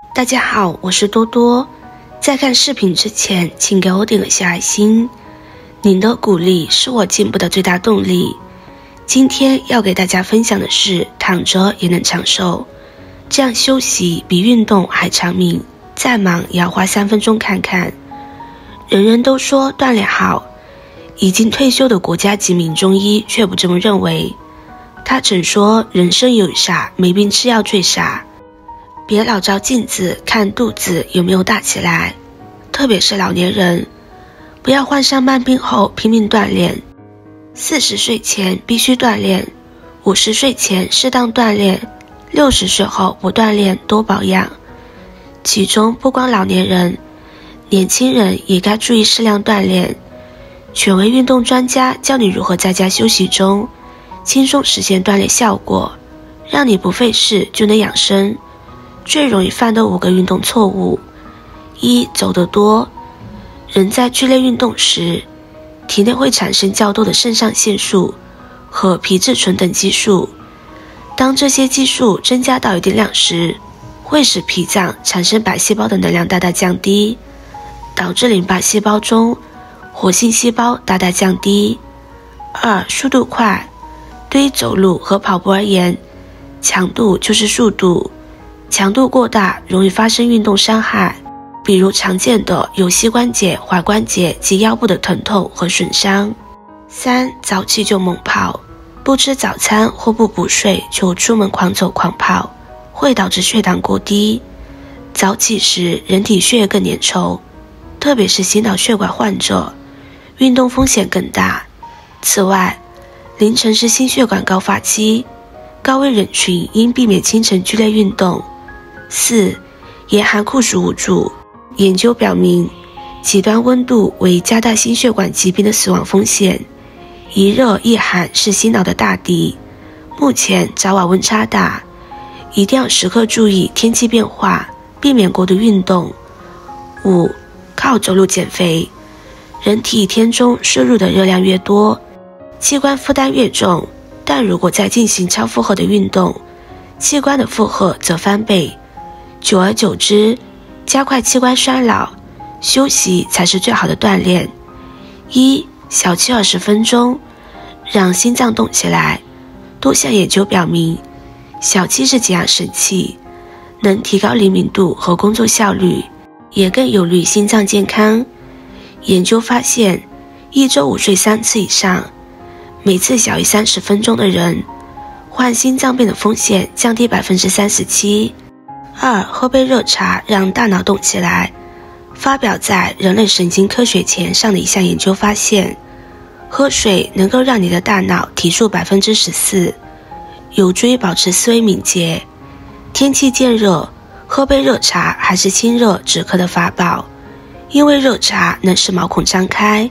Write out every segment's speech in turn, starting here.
大家好，我是多多。在看视频之前，请给我点个小爱心，您的鼓励是我进步的最大动力。今天要给大家分享的是，躺着也能长寿，这样休息比运动还长命，再忙也要花3分钟看看。人人都说锻炼好，已经退休的国家级名中医却不这么认为。他曾说，人生有傻，没病吃药最傻。别老照镜子看肚子有没有大起来，特别是老年人，不要患上慢病后拼命锻炼。40岁前必须锻炼，50岁前适当锻炼，60岁后不锻炼多保养。其中不光老年人，年轻人也该注意适量锻炼。权威运动专家教你如何在家休息中轻松实现锻炼效果，让你不费事就能养生。最容易犯的5个运动错误。1. 走得多。人在剧烈运动时，体内会产生较多的肾上腺素和皮质醇等激素。当这些激素增加到一定量时，会使脾脏产生白细胞的能量大大降低，导致淋巴细胞中活性细胞大大降低。2. 速度快。对于走路和跑步而言，强度就是速度，强度过大容易发生运动伤害，比如常见的有膝关节、踝关节及腰部的疼痛和损伤。3. 早起就猛跑。不吃早餐或不补睡就出门狂走狂跑，会导致血糖过低。早起时人体血液更粘稠，特别是心脑血管患者，运动风险更大。此外，凌晨是心血管高发期，高危人群应避免清晨剧烈运动。4. 严寒酷暑无助。研究表明，极端温度为加大心血管疾病的死亡风险。一热一寒是心脑的大敌。目前早晚温差大，一定要时刻注意天气变化，避免过度运动。5. 靠走路减肥。人体一天中摄入的热量越多，器官负担越重，但如果再进行超负荷的运动，器官的负荷则翻倍，久而久之，加快器官衰老。休息才是最好的锻炼。1. 小憩20分钟，让心脏动起来。多项研究表明，小憩是减压神器，能提高灵敏度和工作效率，也更有利于心脏健康。研究发现，一周午睡3次以上，每次小于30分钟的人，患心脏病的风险降低 37%。2. 喝杯热茶让大脑动起来。发表在《人类神经科学前》上的一项研究发现，喝水能够让你的大脑提速 14%， 有助于保持思维敏捷。天气渐热，喝杯热茶还是清热止咳的法宝，因为热茶能使毛孔张开，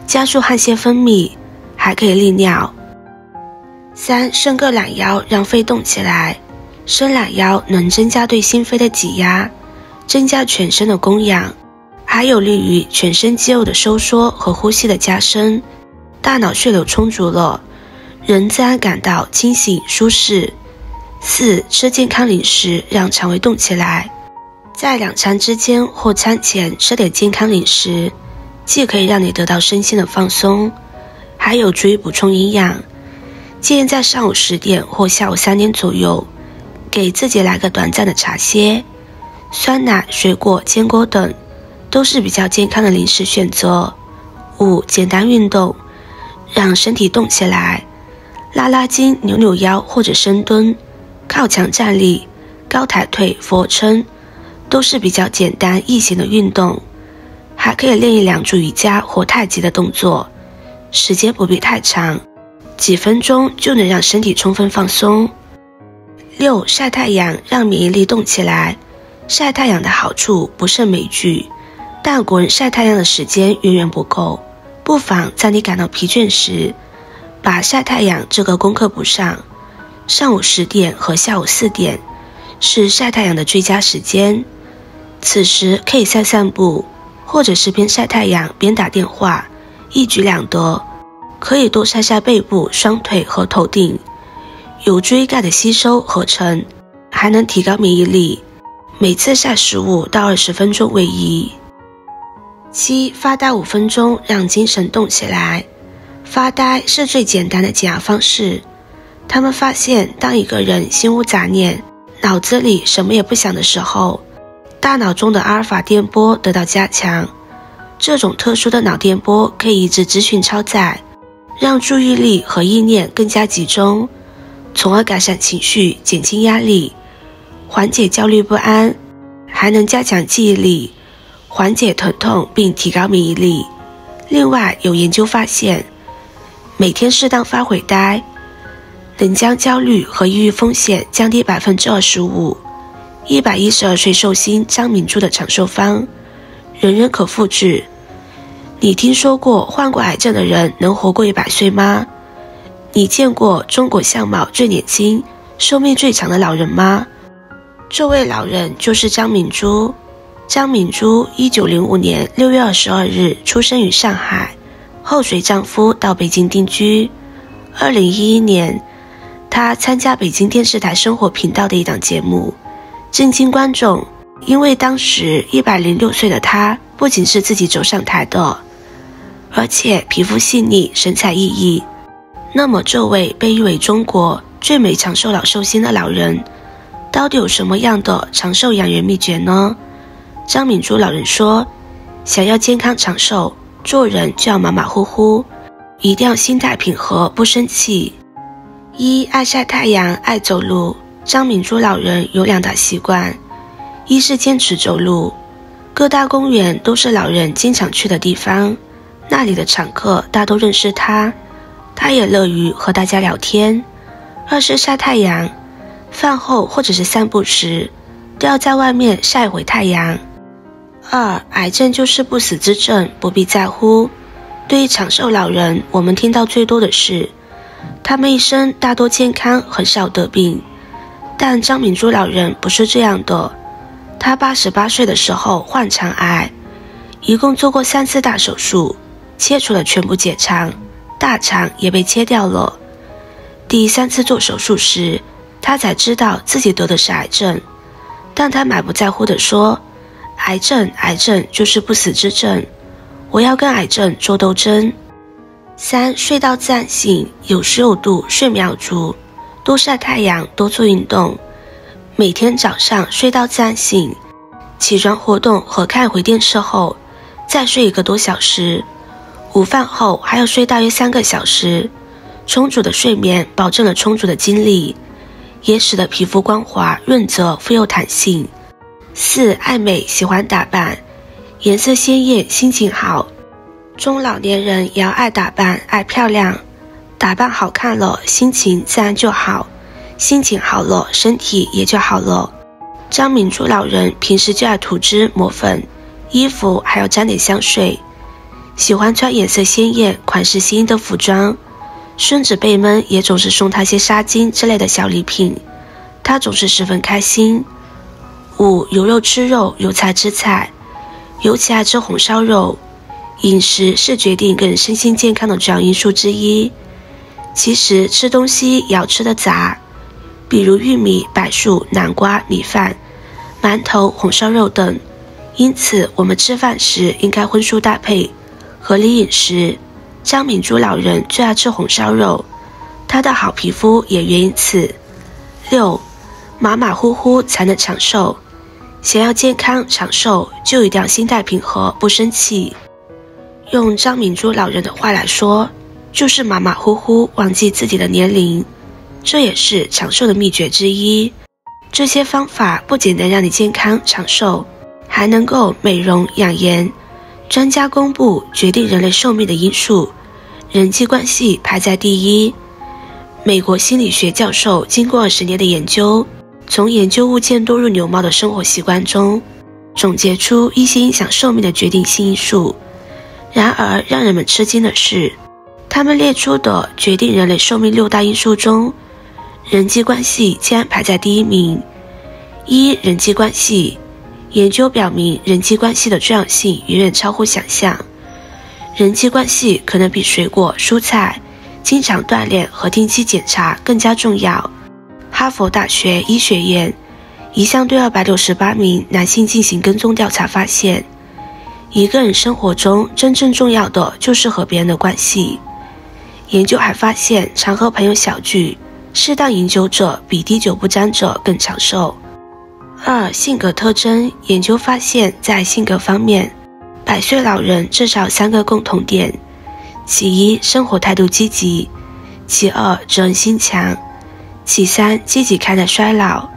加速汗腺分泌，还可以利尿。3. 伸个懒腰让肺动起来。伸懒腰能增加对心肺的挤压，增加全身的供氧，还有利于全身肌肉的收缩和呼吸的加深。大脑血流充足了，人自然感到清醒舒适。4. 吃健康零食让肠胃动起来。在2餐之间或餐前吃点健康零食，既可以让你得到身心的放松，还有助于补充营养。建议在上午10点或下午3点左右，给自己来个短暂的茶歇。酸奶、水果、坚果等都是比较健康的零食选择。5. 简单运动，让身体动起来，拉拉筋、扭扭腰或者深蹲、靠墙站立、高抬腿、俯卧撑，都是比较简单易行的运动。还可以练一两组瑜伽或太极的动作，时间不必太长，几分钟就能让身体充分放松。6. 晒太阳让免疫力动起来。晒太阳的好处不胜枚举，但国人晒太阳的时间远远不够，不妨在你感到疲倦时，把晒太阳这个功课补上。上午10点和下午4点是晒太阳的最佳时间，此时可以散散步，或者是边晒太阳边打电话，一举两得。可以多晒晒背部、双腿和头顶，有助于钙的吸收合成，还能提高免疫力。每次下15到20分钟为宜。7. 发呆5分钟，让精神动起来。发呆是最简单的减压方式。他们发现，当一个人心无杂念，脑子里什么也不想的时候，大脑中的阿尔法电波得到加强。这种特殊的脑电波可以抑制资讯超载，让注意力和意念更加集中，从而改善情绪，减轻压力，缓解焦虑不安，还能加强记忆力，缓解疼痛并提高免疫力。另外，有研究发现，每天适当发会呆，能将焦虑和抑郁风险降低 25%。112岁寿星张明珠的长寿方，人人可复制。你听说过患过癌症的人能活过100岁吗？你见过中国相貌最年轻、寿命最长的老人吗？这位老人就是张明珠。张明珠1905年6月22日出生于上海，后随丈夫到北京定居。2011年，她参加北京电视台生活频道的一档节目，震惊观众，因为当时106岁的她不仅是自己走上台的，而且皮肤细腻，神采奕奕。那么这位被誉为中国最美长寿老寿星的老人，到底有什么样的长寿养元秘诀呢？张明珠老人说，想要健康长寿，做人就要马马虎虎，一定要心态平和，不生气。1. 爱晒太阳，爱走路。张明珠老人有2大习惯，一是坚持走路，各大公园都是老人经常去的地方，那里的常客大都认识他，他也乐于和大家聊天。2是晒太阳，饭后或者是散步时，都要在外面晒一回太阳。2. 癌症就是不死之症，不必在乎。对于长寿老人，我们听到最多的是，他们一生大多健康，很少得病。但张明珠老人不是这样的，他88岁的时候患肠癌，一共做过3次大手术，切除了全部结肠，大肠也被切掉了。第3次做手术时，他才知道自己得的是癌症，但他满不在乎地说，癌症就是不死之症，我要跟癌症做斗争。3. 睡到自然醒，有时有度，睡眠要足，多晒太阳，多做运动。每天早上睡到自然醒，起床活动和看一回电视后，再睡1个多小时，午饭后还要睡大约3个小时。充足的睡眠保证了充足的精力，也使得皮肤光滑、润泽、富有弹性。4. 爱美，喜欢打扮，颜色鲜艳，心情好。中老年人也要爱打扮，爱漂亮，打扮好看了，心情自然就好，心情好了，身体也就好了。张明珠老人平时就爱涂脂抹粉，衣服还要沾点香水，喜欢穿颜色鲜艳、款式新颖的服装。孙子辈们也总是送他些纱巾之类的小礼品，他总是十分开心。5. 有肉吃肉，有菜吃菜，尤其爱吃红烧肉。饮食是决定一个人身心健康的重要因素之一。其实吃东西也要吃得杂，比如玉米、柏树、南瓜、米饭、馒头、红烧肉等。因此我们吃饭时应该荤素搭配，合理饮食。张明珠老人最爱吃红烧肉，他的好皮肤也源于此。6. 马马虎虎才能长寿，想要健康长寿，就一定要心态平和，不生气。用张明珠老人的话来说，就是马马虎虎，忘记自己的年龄，这也是长寿的秘诀之一。这些方法不仅能让你健康长寿，还能够美容养颜。专家公布决定人类寿命的因素，人际关系排在第一。美国心理学教授经过20年的研究，从研究物件多如牛毛的生活习惯中，总结出一些影响寿命的决定性因素。然而让人们吃惊的是，他们列出的决定人类寿命6大因素中，人际关系竟然排在第1名。1. 人际关系。研究表明，人际关系的重要性远远超乎想象。人际关系可能比水果、蔬菜、经常锻炼和定期检查更加重要。哈佛大学医学院一项对268名男性进行跟踪调查发现，一个人生活中真正重要的就是和别人的关系。研究还发现，常和朋友小聚、适当饮酒者比滴酒不沾者更长寿。2、性格特征。研究发现，在性格方面，100岁老人至少有3个共同点：其一，生活态度积极；其二，责任心强；其三，积极看待衰老。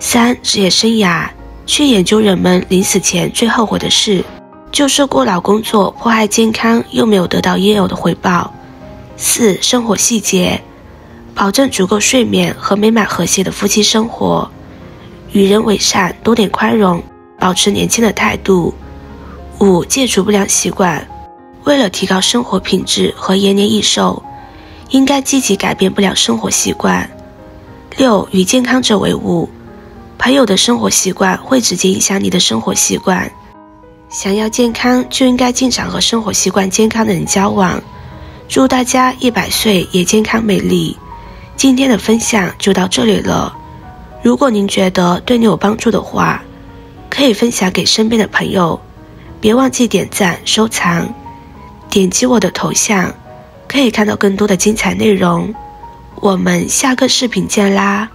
3、职业生涯。去研究人们临死前最后悔的事，就是过劳工作迫害健康又没有得到应有的回报。4、生活细节。保证足够睡眠和美满和谐的夫妻生活，与人为善，多点宽容，保持年轻的态度。5、戒除不良习惯。为了提高生活品质和延年益寿，应该积极改变不良生活习惯。6、与健康者为伍。朋友的生活习惯会直接影响你的生活习惯，想要健康就应该经常和生活习惯健康的人交往。祝大家100岁也健康美丽。今天的分享就到这里了，如果您觉得对你有帮助的话，可以分享给身边的朋友，别忘记点赞收藏，点击我的头像可以看到更多的精彩内容。我们下个视频见啦。